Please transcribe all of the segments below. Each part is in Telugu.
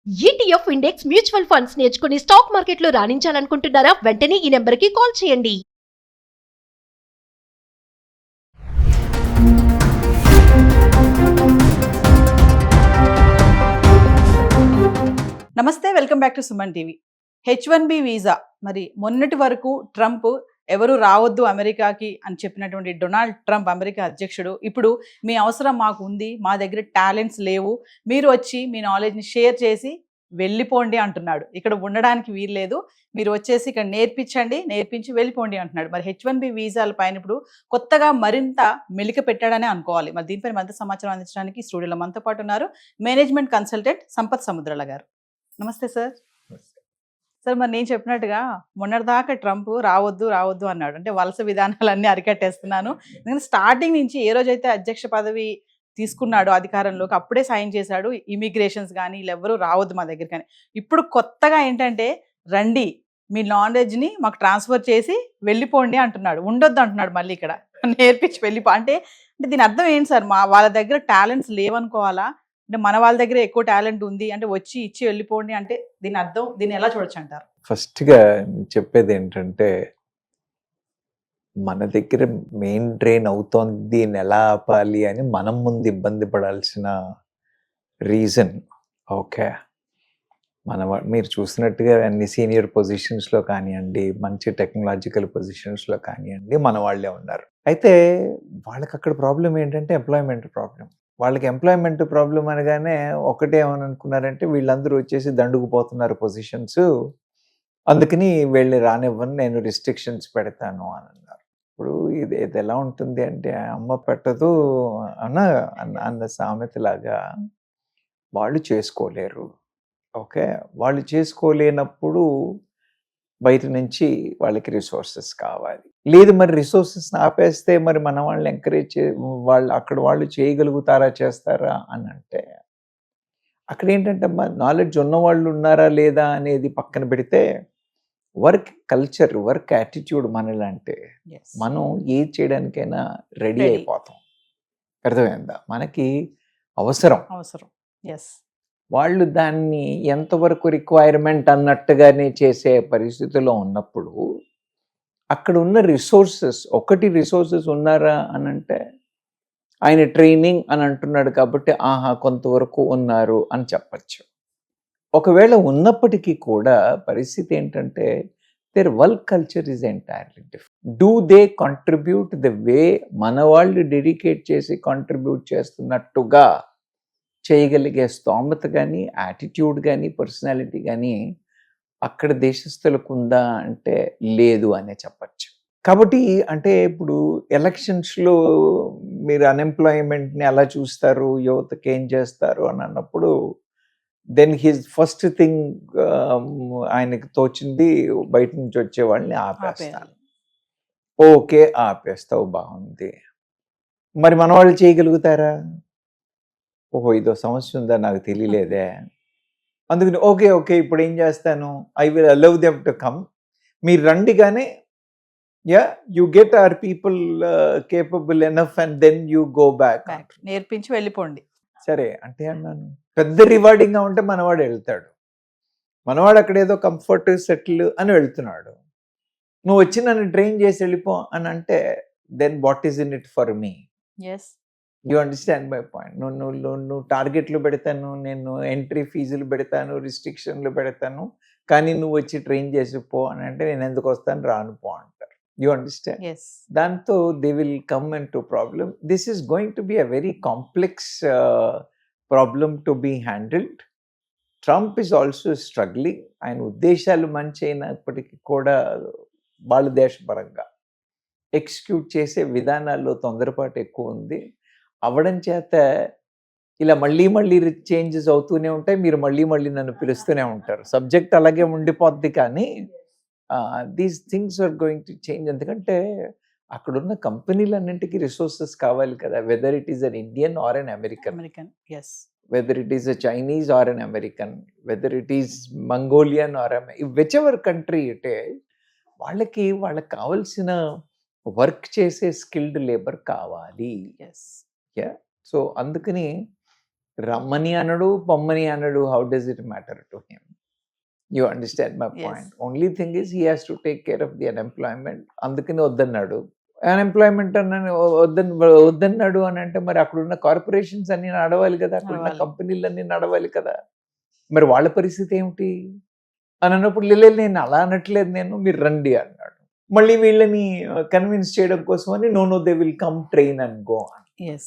ఈటీఎఫ్ ఇండెక్స్ మ్యూచువల్ ఫండ్స్ నేర్చుకుని స్టాక్ మార్కెట్లో రాణించాలనుకుంటున్నారా? వెంటనే ఈ నెంబర్కి కాల్ చేయండి. నమస్తే, welcome back to Suman TV. H1B visa మరి మొన్నటి వరకు ట్రంప్ ఎవరు రావద్దు అమెరికాకి అని చెప్పినటువంటి డొనాల్డ్ ట్రంప్ అమెరికా అధ్యక్షుడు ఇప్పుడు మీ అవసరం మాకు ఉంది, మా దగ్గర టాలెంట్స్ లేవు, మీరు వచ్చి మీ నాలెడ్జ్ని షేర్ చేసి వెళ్ళిపోండి అంటున్నాడు. ఇక్కడ ఉండడానికి వీల్లేదు, మీరు వచ్చేసి ఇక్కడ నేర్పించి వెళ్ళిపోండి అంటున్నాడు. మరి H1B వీసాల పైన ఇప్పుడు కొత్తగా మరింత మెలిక పెట్టాడనే అనుకోవాలి. మరి దీనిపైన మరింత సమాచారం అందించడానికి స్టూడియోలో మనతో పాటు ఉన్నారు మేనేజ్మెంట్ కన్సల్టెంట్ సంపత్ సముద్రాల గారు. నమస్తే సార్. సార్, మరి నేను చెప్పినట్టుగా మొన్నటిదాకా ట్రంప్ రావద్దు అన్నాడు, అంటే వలస విధానాలన్నీ అరికట్టేస్తున్నాను. ఎందుకంటే స్టార్టింగ్ నుంచి ఏ రోజైతే అధ్యక్ష పదవి తీసుకున్నాడు అధికారంలోకి అప్పుడే సైన్ చేశాడు, ఇమిగ్రేషన్స్ కానీ వీళ్ళెవ్వరూ రావద్దు మా దగ్గర కానీ. ఇప్పుడు కొత్తగా ఏంటంటే రండి, మీ నాలెడ్జ్ని మాకు ట్రాన్స్ఫర్ చేసి వెళ్ళిపోండి అంటున్నాడు, ఉండొద్దు అంటున్నాడు మళ్ళీ ఇక్కడ నేర్పించి వెళ్ళిపో అంటే దీని అర్థం ఏంటి సార్? వాళ్ళ దగ్గర టాలెంట్స్ లేవనుకోవాలా, అంటే మన వాళ్ళ దగ్గర ఎక్కువ టాలెంట్ ఉంది అంటే వచ్చి ఇచ్చి వెళ్ళిపోండి అంటే దీని అర్థం, దీన్ని ఎలా చూడొచ్చు అంటారు? ఫస్ట్గా చెప్పేది ఏంటంటే, మన దగ్గర మెయిన్ డ్రైన్ అవుతోంది, దీన్ని ఎలా ఆపాలి అని మనం ముందు ఇబ్బంది పడాల్సిన రీజన్ ఓకే. మీరు చూసినట్టుగా అన్ని సీనియర్ పొజిషన్స్లో కానివ్వండి, మంచి టెక్నాలజికల్ పొజిషన్స్లో కానివ్వండి, మన వాళ్ళే ఉన్నారు. అయితే వాళ్ళకి అక్కడ ప్రాబ్లం ఏంటంటే ఎంప్లాయ్మెంట్ ప్రాబ్లం. వాళ్ళకి ఎంప్లాయ్మెంట్ ప్రాబ్లం అనగానే ఒకటే ఏమని అనుకున్నారంటే, వీళ్ళందరూ వచ్చేసి దండుకుపోతున్నారు పొజిషన్స్, అందుకని వీళ్ళని రానివ్వని, నేను రిస్ట్రిక్షన్స్ పెడతాను అని అన్నారు. ఇప్పుడు ఇది ఎలా ఉంటుంది అంటే, అమ్మ పెట్టదు అన్న సామెతలాగా వాళ్ళు చేసుకోలేరు. ఓకే, వాళ్ళు చేసుకోలేనప్పుడు బయట నుంచి వాళ్ళకి రిసోర్సెస్ కావాలి. లేదు, మరి రిసోర్సెస్ ఆపేస్తే మరి మన వాళ్ళని ఎంకరేజ్ వాళ్ళు చేయగలుగుతారా, చేస్తారా అని అంటే, అక్కడ ఏంటంటే నాలెడ్జ్ ఉన్నవాళ్ళు ఉన్నారా లేదా అనేది పక్కన పెడితే, వర్క్ కల్చర్, వర్క్ యాటిట్యూడ్ మనలాంటి మనం ఏది చేయడానికైనా రెడీ అయిపోతాం. అర్థమైందా? మనకి అవసరం. వాళ్ళు దాన్ని ఎంతవరకు రిక్వైర్మెంట్ అన్నట్టుగానే చేసే పరిస్థితిలో ఉన్నప్పుడు, అక్కడ ఉన్న రిసోర్సెస్ ఉన్నారా అని అంటే, ఆయన ట్రైనింగ్ అని అంటున్నాడు కాబట్టి కొంతవరకు ఉన్నారు అని చెప్పచ్చు. ఒకవేళ ఉన్నప్పటికీ కూడా పరిస్థితి ఏంటంటే, their work culture is entirely different. Do they contribute the way మన వాళ్ళు డెడికేట్ చేసి కాంట్రిబ్యూట్ చేస్తున్నట్టుగా చేయగలిగే స్తోమత కానీ, యాటిట్యూడ్ కానీ, పర్సనాలిటీ కానీ అక్కడ దేశస్తులకు ఉందా అంటే లేదు అనే చెప్పచ్చు. కాబట్టి అంటే ఇప్పుడు ఎలక్షన్స్లో మీరు అన్ఎంప్లాయ్మెంట్ని ఎలా చూస్తారు, యువతకి ఏం చేస్తారు అని అన్నప్పుడు, దెన్ హిజ్ ఫస్ట్ థింగ్ ఆయనకి తోచింది బయట నుంచి వచ్చే వాళ్ళని ఆపేస్తాను. ఓకే, ఆపేస్తావు, బాగుంది. మరి మన వాళ్ళు చేయగలుగుతారా? ఓహో, ఇదో సమస్య ఉందా, నాకు తెలియలేదే. అందుకని ఓకే ఇప్పుడు ఏం చేస్తాను, I will allow them to come, మీరు రండి, కానీ you get our people capable enough and then you go back, నేర్పించి వెళ్ళిపోండి. సరే అంటే అన్నాను, పెద్ద రివార్డింగ్గా ఉంటే మనవాడు వెళ్తాడు. మనవాడు అక్కడ ఏదో కంఫర్ట్ సెటిల్ అని వెళ్తున్నాడు. నువ్వు వచ్చి నన్ను ట్రైన్ చేసి వెళ్ళిపో అని అంటే, then what is in it for me? You understand my point? నువ్వు టార్గెట్లు పెడతాను, నేను ఎంట్రీ ఫీజులు పెడతాను, రిస్ట్రిక్షన్లు పెడతాను, కానీ నువ్వు వచ్చి ట్రైన్ చేసి పో అని అంటే, నేను ఎందుకు వస్తాను, రాను పో అంటారు. You understand? దాంతో they will come and to problem. This is going to be a very complex problem to be handled. Trump is also struggling. ఆయన ఉద్దేశాలు మంచి అయినప్పటికీ కూడా వాళ్ళ దేశపరంగా ఎగ్జిక్యూట్ చేసే విధానాల్లో తొందరపాటు ఎక్కువ ఉంది. అవడం చేత ఇలా మళ్ళీ చేంజెస్ అవుతూనే ఉంటాయి, మీరు మళ్ళీ నన్ను పిలుస్తూనే ఉంటారు. సబ్జెక్ట్ అలాగే ఉండిపోద్ది, కానీ these things are going to change. ఎందుకంటే అక్కడున్న కంపెనీలన్నింటికి రిసోర్సెస్ కావాలి కదా, whether it is an Indian or an American, whether it is a Chinese or an American, whether it is Mongolian or whichever country it is, వాళ్ళకి కావాల్సిన వర్క్ చేసే స్కిల్డ్ లేబర్ కావాలి. సో అందుకని రమ్మని అనడు, పొమ్మని అనడు. How does it matter to him? You understand my Yes. Point. Only thing is he has to take care of the unemployment. అందుకని వద్దన్నాడు. అన్ఎంప్లాయ్మెంట్ వద్దన్నాడు అని అంటే మరి అక్కడున్న కార్పొరేషన్స్ అన్ని నడవాలి కదా, అక్కడున్న నడవాలి. కంపెనీలన్నీ నడవాలి కదా. మరి వాళ్ళ పరిస్థితి ఏమిటి అని అన్నప్పుడు లేదు నేను అలా అనట్లేదు, నేను మీరు రండి అన్నాడు. మళ్ళీ వీళ్ళని కన్విన్స్ చేయడం కోసం అని no they will come train and go అని. Yes.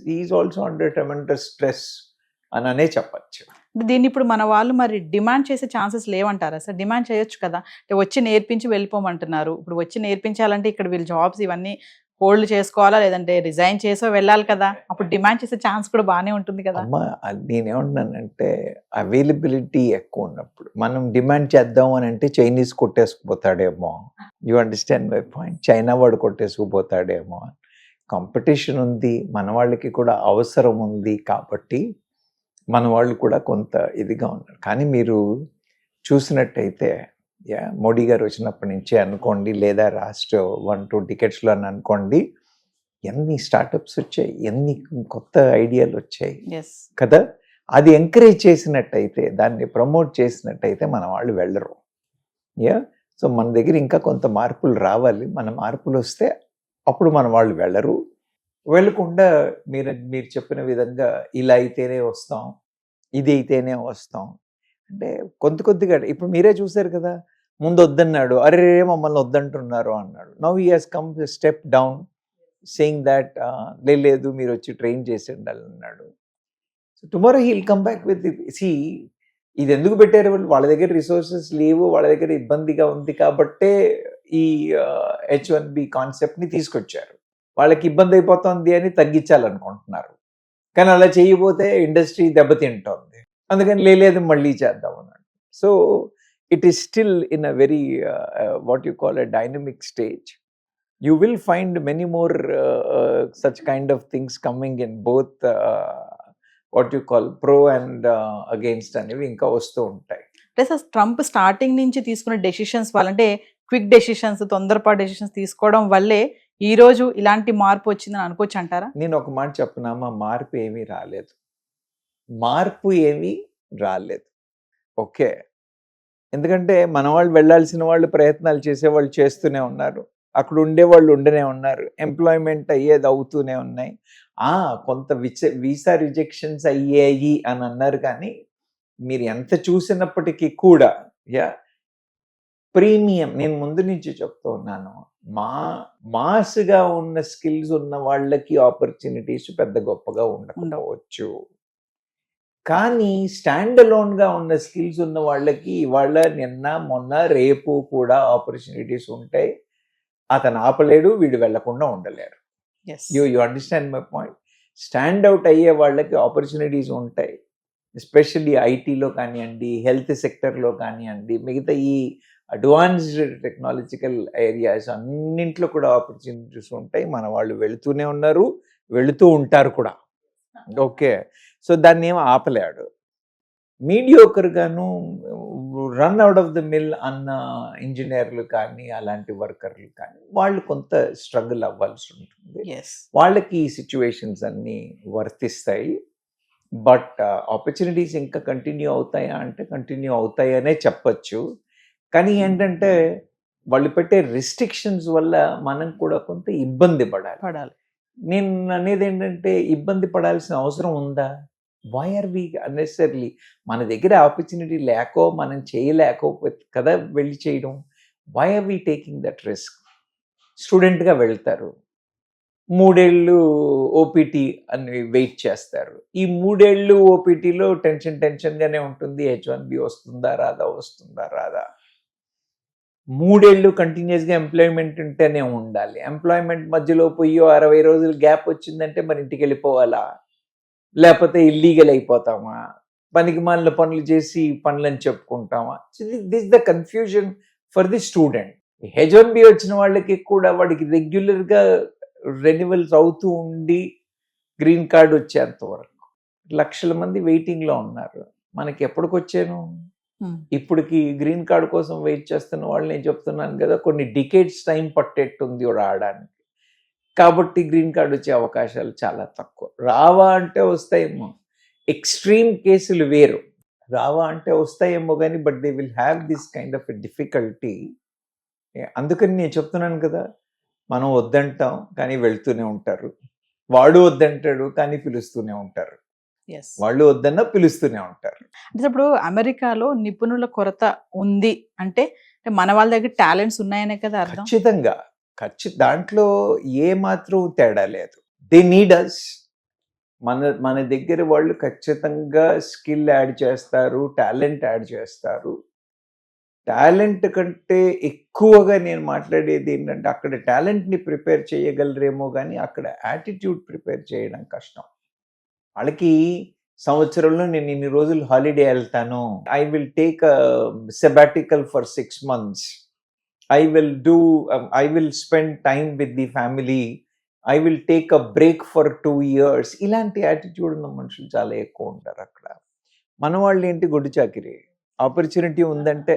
He is also under tremendous stress అని అనే చెప్పచ్చు. దీన్ని ఇప్పుడు మన వాళ్ళు మరి డిమాండ్ చేసే ఛాన్సెస్ లేవంటారా సార్? డిమాండ్ చేయొచ్చు కదా, అంటే వచ్చి నేర్పించి వెళ్ళిపోమంటున్నారు. ఇప్పుడు వచ్చి నేర్పించాలంటే ఇక్కడ వీళ్ళు జాబ్స్ ఇవన్నీ హోల్డ్ చేసుకోవాలా, లేదంటే రిజైన్ చేసో వెళ్ళాలి కదా. అప్పుడు డిమాండ్ చేసే ఛాన్స్ కూడా బాగానే ఉంటుంది కదా. అమ్మ నేనేమన్నానంటే అవైలబిలిటీ ఎక్కువ ఉన్నప్పుడు మనం డిమాండ్ చేద్దాం అని అంటే చైనీస్ కొట్టేసుకుపోతాడేమో. You understand my point? China వాడు కొట్టేసుకుపోతాడేమో. కాంపిటీషన్ ఉంది, మన వాళ్ళకి కూడా అవసరం ఉంది కాబట్టి మన వాళ్ళు కూడా కొంత ఇదిగా ఉన్నారు. కానీ మీరు చూసినట్టయితే మోడీ గారు వచ్చినప్పటి నుంచి అనుకోండి, లేదా లాస్ట్ 1-2 decades-లో అని అనుకోండి, ఎన్ని స్టార్టప్స్ వచ్చాయి, ఎన్ని కొత్త ఐడియాలు వచ్చాయి ఎస్ కదా. అది ఎంకరేజ్ చేసినట్టయితే, దాన్ని ప్రమోట్ చేసినట్టయితే మన వాళ్ళు వెళ్ళరు. సో మన దగ్గర ఇంకా కొంత మార్పులు రావాలి. మన మార్పులు వస్తే అప్పుడు మన వాళ్ళు వెళ్ళరు. వెళ్ళకుండా మీరు చెప్పిన విధంగా ఇలా అయితేనే వస్తాం, ఇది అయితేనే వస్తాం అంటే కొద్దిగా ఇప్పుడు మీరే చూసారు కదా, ముందు వద్దన్నాడు, అరే మమ్మల్ని వద్దంటున్నారు అన్నాడు. Now he has come step down saying that లేదు మీరు వచ్చి ట్రైన్ చేసి ఉండాలి అన్నాడు. So tomorrow he will come back with see ఇది ఎందుకు పెట్టారు వాళ్ళు? వాళ్ళ దగ్గర రిసోర్సెస్ లేవు, వాళ్ళ దగ్గర ఇబ్బందిగా ఉంది కాబట్టే ఈ H1B కాన్సెప్ట్ని తీసుకొచ్చారు. వాళ్ళకి ఇబ్బంది అయిపోతుంది అని తగ్గించాలనుకుంటున్నారు. కానీ అలా చేయబోతే ఇండస్ట్రీ దెబ్బతింటోంది. అందుకని లేదు మళ్ళీ చేద్దాం అన్నాడు. So it is still in a very what you call a dynamic stage. You will find many more such kind of things coming in both what you call pro and against అనేవి ఇంకా వస్తూ ఉంటాయి. అంటే సార్ ట్రంప్ స్టార్టింగ్ నుంచి తీసుకున్న డెసిషన్స్ వల్ల, అంటే క్విక్ డెసిషన్స్, తొందరపాటు డెసిషన్స్ తీసుకోవడం వల్లే ఈ రోజు ఇలాంటి మార్పు వచ్చిందని అనుకోవచ్చు అంటారా? నేను ఒక మాట చెప్తున్నామా, మార్పు ఏమీ రాలేదు. ఓకే, ఎందుకంటే మన వాళ్ళు వెళ్ళాల్సిన వాళ్ళు ప్రయత్నాలు చేసేవాళ్ళు చేస్తూనే ఉన్నారు, అక్కడ ఉండేవాళ్ళు ఉండనే ఉన్నారు, ఎంప్లాయ్మెంట్ అయ్యేది అవుతూనే ఉన్నాయి. కొంత వీసా రిజెక్షన్స్ అయ్యాయి అని అన్నారు. కానీ మీరు ఎంత చూసినప్పటికీ కూడా ప్రీమియం, నేను ముందు నుంచి చెప్తూ ఉన్నాను, మాస్గా ఉన్న స్కిల్స్ ఉన్న వాళ్ళకి ఆపర్చునిటీస్ పెద్ద గొప్పగా ఉండకపోవచ్చు. కానీ స్టాండ్ అలోన్గా ఉన్న స్కిల్స్ ఉన్న వాళ్ళకి ఇవాళ, నిన్న, మొన్న, రేపు కూడా ఆపర్చునిటీస్ ఉంటాయి. అతను ఆపలేడు, వీడు వెళ్లకుండా ఉండలేరు. You understand my point? Stand out అయ్యే వాళ్ళకి ఆపర్చునిటీస్ ఉంటాయి. ఎస్పెషల్లీ ఐటీలో కానివ్వండి, హెల్త్ సెక్టర్లో కానివ్వండి, మిగతా ఈ అడ్వాన్స్డ్ టెక్నాలజికల్ ఏరియాస్ అన్నింట్లో కూడా ఆపర్చునిటీస్ ఉంటాయి. మన వాళ్ళు వెళుతూనే ఉన్నారు, వెళుతూ ఉంటారు కూడా. ఓకే, సో దాన్ని ఏమో ఆపలేడు. మీడియోకర్గాను run out of the mill అన్న ఇంజనీర్లు కానీ, అలాంటి వర్కర్లు కానీ, వాళ్ళు కొంత స్ట్రగుల్ అవ్వాల్సి ఉంటుంది. వాళ్ళకి ఈ సిచ్యువేషన్స్ అన్నీ వర్తిస్తాయి. బట్ ఆపర్చునిటీస్ ఇంకా కంటిన్యూ అవుతాయా అంటే కంటిన్యూ అవుతాయనే చెప్పచ్చు. కానీ ఏంటంటే వాళ్ళు పెట్టే రిస్ట్రిక్షన్స్ వల్ల మనం కూడా కొంత ఇబ్బంది పడాలి. నేను అనేది ఏంటంటే, ఇబ్బంది పడాల్సిన అవసరం ఉందా? Why are we unnecessarily? మన దగ్గర ఆపర్చునిటీ లేకో, మనం చేయలేకపోతే కదా వెళ్ళి చేయడం. Why are we taking that risk? స్టూడెంట్గా వెళ్తారు, 3 ఏళ్ళు ఓపీటీ అని వెయిట్ చేస్తారు. ఈ 3 ఏళ్ళు ఓపీటీలో టెన్షన్గానే ఉంటుంది. H1B వస్తుందా రాదా. 3 ఏళ్ళు కంటిన్యూస్గా ఎంప్లాయ్మెంట్ ఉంటేనే ఉండాలి. ఎంప్లాయ్మెంట్ మధ్యలో పోయి 60 రోజులు గ్యాప్ వచ్చిందంటే మరి ఇంటికి వెళ్ళిపోవాలా, లేకపోతే ఇల్లీగల్ అయిపోతామా, పనికి మాలిన పనులు చేసి పనులని చెప్పుకుంటామా? This the confusion for the student. H1B వచ్చిన వాళ్ళకి కూడా వాడికి రెగ్యులర్గా రెన్యువల్స్ అవుతూ ఉండి గ్రీన్ కార్డ్ వచ్చేంత వరకు లక్షల మంది వెయిటింగ్లో ఉన్నారు. మనకి ఎప్పటికొచ్చాను? ఇప్పటికి గ్రీన్ కార్డ్ కోసం వెయిట్ చేస్తున్న వాళ్ళు, నేను చెప్తున్నాను కదా, కొన్ని డికేడ్స్ టైం పట్టేట్టుంది రావడానికి. కాబట్టి గ్రీన్ కార్డ్ వచ్చే అవకాశాలు చాలా తక్కువ. రావా అంటే వస్తాయేమో, ఎక్స్ట్రీమ్ కేసులు వేరు, రావా అంటే వస్తాయేమో కానీ but they will have this kind of difficulty. అందుకని నేను చెప్తున్నాను కదా, మనం వద్దంటాం కానీ వెళ్తూనే ఉంటారు, వాడు వద్దంటాడు కానీ పిలుస్తూనే ఉంటారు, ఎస్. వాళ్ళు వద్దన్నా పిలుస్తూనే ఉంటారు. అంటే ఇప్పుడు అమెరికాలో నిపుణుల కొరత ఉంది అంటే మన వాళ్ళ దగ్గర టాలెంట్స్ ఉన్నాయనే కదా అర్థం. ఖచ్చితంగా దాంట్లో ఏ మాత్రం తేడా లేదు. దే నీడ్ అస్. మన దగ్గర వాళ్ళు ఖచ్చితంగా స్కిల్ యాడ్ చేస్తారు, టాలెంట్ యాడ్ చేస్తారు. టాలెంట్ కంటే ఎక్కువగా నేను మాట్లాడేది ఏంటంటే అక్కడ టాలెంట్ని ప్రిపేర్ చేయగలరేమో కానీ అక్కడ యాటిట్యూడ్ ప్రిపేర్ చేయడం కష్టం. వాళ్ళకి సంవత్సరంలో నేను ఇన్ని రోజులు హాలిడే వెళ్తాను, I will take sabbatical for 6 months, I will spend time with the family, I will take a break for 2 years. ఇలాంటి యాటిట్యూడ్ ఉన్న మనుషులు చాలా ఎక్కువ ఉంటారు అక్కడ. మన వాళ్ళు ఏంటి, గొడ్డు చాకిరి. ఆపర్చునిటీ ఉందంటే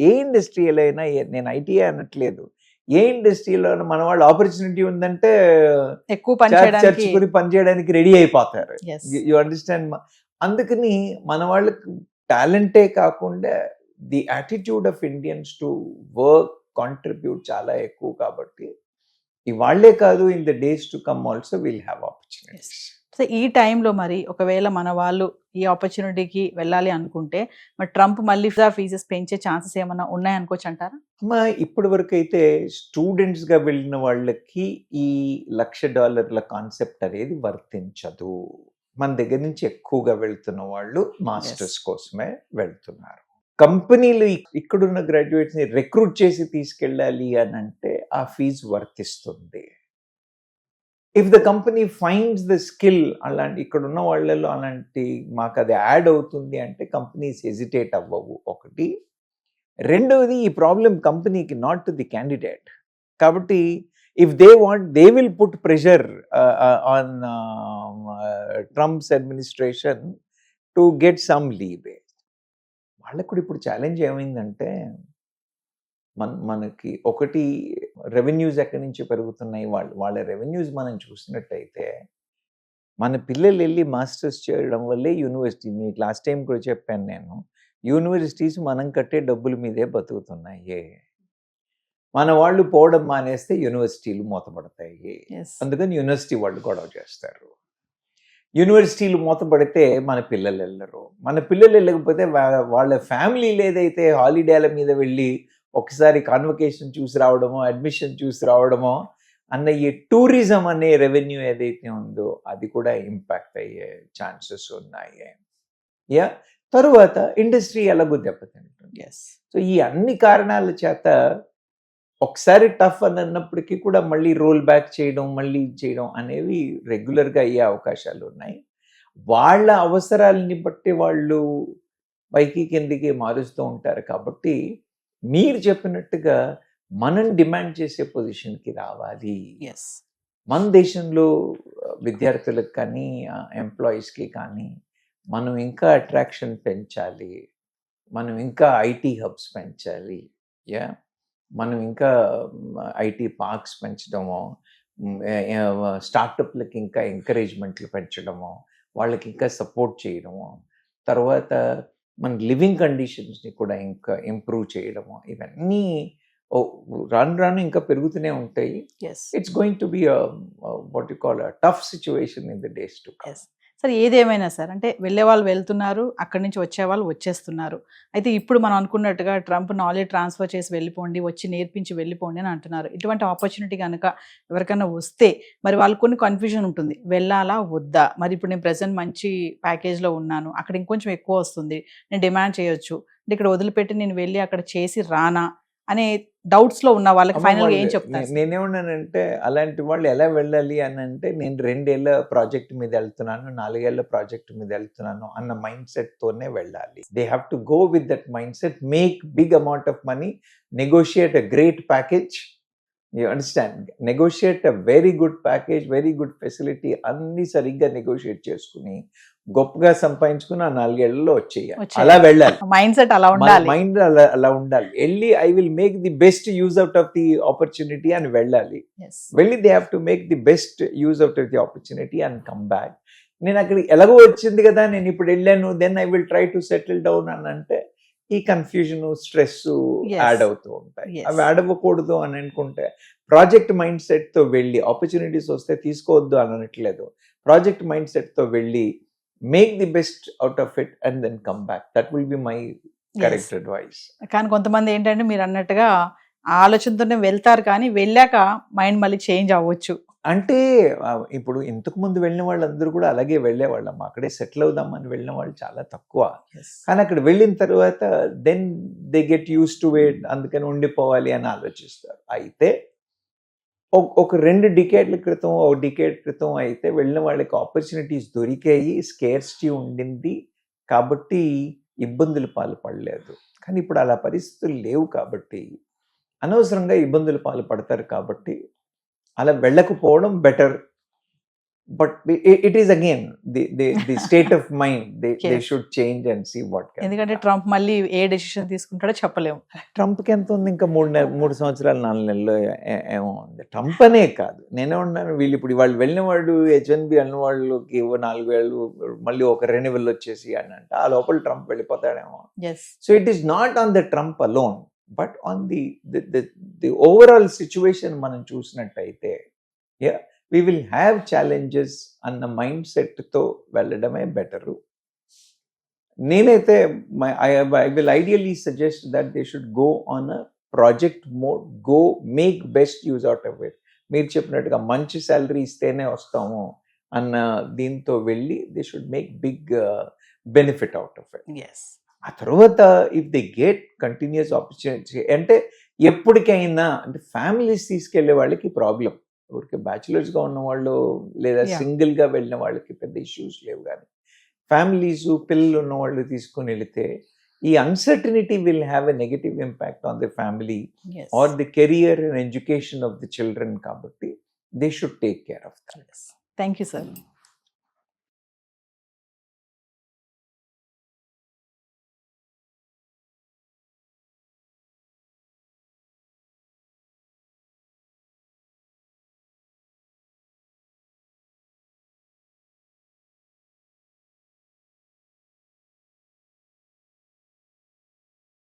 ఏ ఇండస్ట్రీలో అయినా, నేను ఐటీఐ అనట్లేదు, ఏ ఇండస్ట్రీలో మన వాళ్ళు ఆపర్చునిటీ ఉందంటే ఎక్కువ చర్చుకుని పనిచేయడానికి రెడీ అయిపోతారు. You understand. అందుకని మన వాళ్ళకి టాలెంటే కాకుండా the attitude of Indians to work, contribute చాలా ఎక్కువ. కాబట్టి ఇవాళ్లే కాదు, in the days to come also will have opportunities. So ఈ టైంలో మరి ఒకవేళ మన వాళ్ళు ఈ ఆపర్చునిటీకి వెళ్ళాలి అనుకుంటే మరి ట్రంప్ మళ్ళీ ఫీజెస్ పెంచే ఛాన్సెస్ ఏమైనా ఉన్నాయనుకోవచ్చు అంటారా? ఇప్పటి వరకు అయితే స్టూడెంట్స్ గా వెళ్ళిన వాళ్ళకి ఈ $1,00,000 కాన్సెప్ట్ అనేది వర్తించదు. మన దగ్గర నుంచి ఎక్కువగా వెళ్తున్న వాళ్ళు మాస్టర్స్ కోసమే వెళ్తున్నారు. కంపెనీలు ఇక్కడున్న గ్రాడ్యుయేట్స్ ని రిక్రూట్ చేసి తీసుకెళ్ళాలి అని అంటే ఆ ఫీజు వర్తిస్తుంది. If the company finds the skill, అలాంటి ఇక్కడ ఉన్న వాళ్ళలో అలాంటి మాకు అది యాడ్ అవుతుంది అంటే కంపెనీస్ హెజిటేట్ అవ్వవు. ఒకటి. రెండవది, ఈ ప్రాబ్లం కంపెనీకి, నాట్ టు ది క్యాండిడేట్. కాబట్టి if they want, they will put pressure on Trump's administration to get some leeway. వాళ్ళకు కూడా ఇప్పుడు ఛాలెంజ్ ఏమైందంటే, మనకి ఒకటి, రెవెన్యూస్ ఎక్కడి నుంచి పెరుగుతున్నాయి, వాళ్ళ రెవెన్యూస్ మనం చూసినట్టయితే, మన పిల్లలు వెళ్ళి మాస్టర్స్ చేయడం వల్లే యూనివర్సిటీ, మీకు లాస్ట్ టైం కూడా చెప్పాను నేను, యూనివర్సిటీస్ మనం కట్టే డబ్బుల మీదే బతుకుతున్నాయి. మన వాళ్ళు పోవడం మానేస్తే యూనివర్సిటీలు మూతపడతాయి. అందుకని యూనివర్సిటీ వాళ్ళు గొడవ చేస్తారు. యూనివర్సిటీలు మూతపడితే మన పిల్లలు వెళ్ళరు. మన పిల్లలు వెళ్ళకపోతే వాళ్ళ ఫ్యామిలీలు ఏదైతే హాలిడేల మీద వెళ్ళి ఒకసారి కాన్వకేషన్ చూసి రావడమో, అడ్మిషన్ చూసి రావడమో అన్న ఈ టూరిజం అనే రెవెన్యూ ఏదైతే ఉందో అది కూడా ఇంపాక్ట్ అయ్యే ఛాన్సెస్ ఉన్నాయి. తరువాత ఇండస్ట్రీ ఎలాగో దెబ్బతింటుంది. సో ఈ అన్ని కారణాల చేత ఒకసారి టఫ్ అని అన్నప్పటికీ కూడా మళ్ళీ రోల్ బ్యాక్ చేయడం, మళ్ళీ చేయడం అనేవి రెగ్యులర్గా అయ్యే అవకాశాలు ఉన్నాయి. వాళ్ళ అవసరాలని బట్టి వాళ్ళు పైకి కిందికి మారుస్తూ ఉంటారు. కాబట్టి మీరు చెప్పినట్టుగా మనం డిమాండ్ చేసే పొజిషన్కి రావాలి. మన దేశంలో విద్యార్థులకు కానీ ఎంప్లాయీస్కి కానీ మనం ఇంకా అట్రాక్షన్ పెంచాలి, మనం ఇంకా ఐటీ హబ్స్ పెంచాలి, మనం ఇంకా ఐటీ పార్క్స్ పెంచడము, స్టార్టప్లకి ఇంకా ఎంకరేజ్మెంట్లు పెంచడము, వాళ్ళకి ఇంకా సపోర్ట్ చేయడము, తర్వాత మన లివింగ్ కండిషన్స్ని కూడా ఇంకా ఇంప్రూవ్ చేయడము, ఇవన్నీ రాను ఇంకా పెరుగుతూనే ఉంటాయి. It's going to be what you call tough situation in the days to come. Sir ఏదేమైనా సార్, అంటే వెళ్ళే వాళ్ళు వెళ్తున్నారు, అక్కడి నుంచి వచ్చే వాళ్ళు వచ్చేస్తున్నారు. అయితే ఇప్పుడు మనం అనుకున్నట్టుగా ట్రంప్ నాలెడ్జ్ ట్రాన్స్ఫర్ చేసి వెళ్ళిపోండి, వచ్చి నేర్పించి వెళ్ళిపోండి అని అంటున్నారు. ఇటువంటి ఆపర్చునిటీ కనుక ఎవరికైనా వస్తే మరి వాళ్ళకి కొన్ని కన్ఫ్యూజన్ ఉంటుంది, వెళ్ళాలా వద్దా, మరి ఇప్పుడు నేను ప్రెసెంట్ మంచి ప్యాకేజ్లో ఉన్నాను, అక్కడ ఇంకొంచెం ఎక్కువ వస్తుంది, నేను డిమాండ్ చేయొచ్చు, అంటే ఇక్కడ వదిలిపెట్టి నేను వెళ్ళి అక్కడ చేసి రానా అనే డౌట్స్ లో ఉన్న వాళ్ళకి ఫైనల్ గా ఏం చెప్తారు? నేనేమన్నానంటే, అలాంటి వాళ్ళు ఎలా వెళ్ళాలి అని అంటే, నేను 2 ఏళ్ల ప్రాజెక్ట్ మీద వెళ్తున్నాను, 4 ఏళ్ల ప్రాజెక్ట్ మీద వెళ్తున్నాను అన్న మైండ్ సెట్ తోనే వెళ్ళాలి. They have to go with that mindset, make big amount of money, negotiate a great package, you understand, negotiate a very good package, very good facility, అన్ని సరిగ్గా నెగోషియేట్ చేసుకుని గొప్పగా సంపాదించుకుని ఆ 4 ఏళ్లలో వచ్చేయాలి. అలా వెళ్ళాలి. మైండ్ సెట్ అలా ఉండాలి. మైండ్ అలా ఉండాలి. వెళ్ళి I will make the best use out of the opportunity అని వెళ్ళాలి. వెళ్ళి they have to make the best use out of the opportunity and come back. నేను అక్కడికి ఎలాగో వచ్చింది కదా, నేను ఇప్పుడు వెళ్ళాను, then I will try to settle down అని అంటే ఈ కన్ఫ్యూజన్, స్ట్రెస్ Yes. యాడ్ అవుతూ ఉంటాయి. Yes. అవి యాడ్ అవ్వకూడదు అని అనుకుంటే ప్రాజెక్ట్ మైండ్ సెట్ తో వెళ్ళి, ఆపర్చునిటీస్ వస్తే తీసుకోవద్దు అని అనట్లేదు, ప్రాజెక్ట్ మైండ్ సెట్ తో వెళ్ళి make the best out of it and then come back. That will be my correct advice. కానీ కొంతమంది ఏంటంటే మీరు అన్నట్టుగా ఆ ఆలోచనతోనే వెళ్తారు, కానీ వెళ్ళాక మైండ్ మళ్ళీ చేంజ్ అవ్వచ్చు. అంటే ఇప్పుడు ఇంతకు ముందు వెళ్ళిన వాళ్ళందరూ కూడా అలాగే వెళ్ళేవాళ్ళం, అక్కడే సెటిల్ అవుదామని వెళ్ళిన వాళ్ళు చాలా తక్కువ. కానీ అక్కడ వెళ్ళిన తర్వాత then they get use to it, అందుకని ఉండిపోవాలి అని ఆలోచిస్తారు. అయితే ఒక 2 డికేడ్ల క్రితం, ఒక డికేడ్ క్రితం అయితే వెళ్ళిన వాళ్ళకి ఆపర్చునిటీస్ దొరికాయి, స్కేర్సిటీ ఉండింది కాబట్టి ఇబ్బందులు పాల్పడలేదు. కానీ ఇప్పుడు అలా పరిస్థితులు లేవు కాబట్టి అనవసరంగా ఇబ్బందులు పాల్పడతారు. కాబట్టి అలా వెళ్ళకపోవడం better. But it is again the state of mind, they should change and see what. ఎందుకంటే ట్రంప్ మళ్ళీ ఏ డెసిషన్ తీసుకుంటాడో చెప్పలేము. ట్రంప్కి ఎంత ఉంది, ఇంకా 3 సంవత్సరాలు 4 నెలలు ఏమో ఉంది. ట్రంప్ అనే కాదు, నేనే ఉన్నాను, వీళ్ళు ఇప్పుడు వాళ్ళు వెళ్ళిన వాళ్ళు H1B అన్న వాళ్ళకి 4 ఏళ్ళు మళ్ళీ ఒక రెన్యువల్ వచ్చేసి అని అంటే ఆ లోపల ట్రంప్ వెళ్ళిపోతాడేమో. So it is not on the Trump alone, but on the overall situation మనం చూసినట్టయితే we will have challenges అన్న మైండ్ సెట్తో వెళ్ళడమే బెటరు. నేనైతే I will ideally suggest that they should go on a project mode, go make best use out of it. మీరు చెప్పినట్టుగా మంచి శాలరీ ఇస్తేనే వస్తాము అన్న దీంతో వెళ్ళి they should make big benefit out of it. ఆ తర్వాత if they get continuous opportunity అంటే ఎప్పటికైనా అంటే ఫ్యామిలీస్ తీసుకెళ్లే వాళ్ళకి ప్రాబ్లం. ఊరికే బ్యాచులర్స్గా ఉన్న వాళ్ళు లేదా సింగిల్గా వెళ్ళిన వాళ్ళకి పెద్ద ఇష్యూస్ లేవు, కానీ ఫ్యామిలీస్, పిల్లలు ఉన్న వాళ్ళు తీసుకుని వెళితే ఈ uncertainty will have a negative impact on the family or the career and education of the children. కాబట్టి they should take care of that. Thank you sir.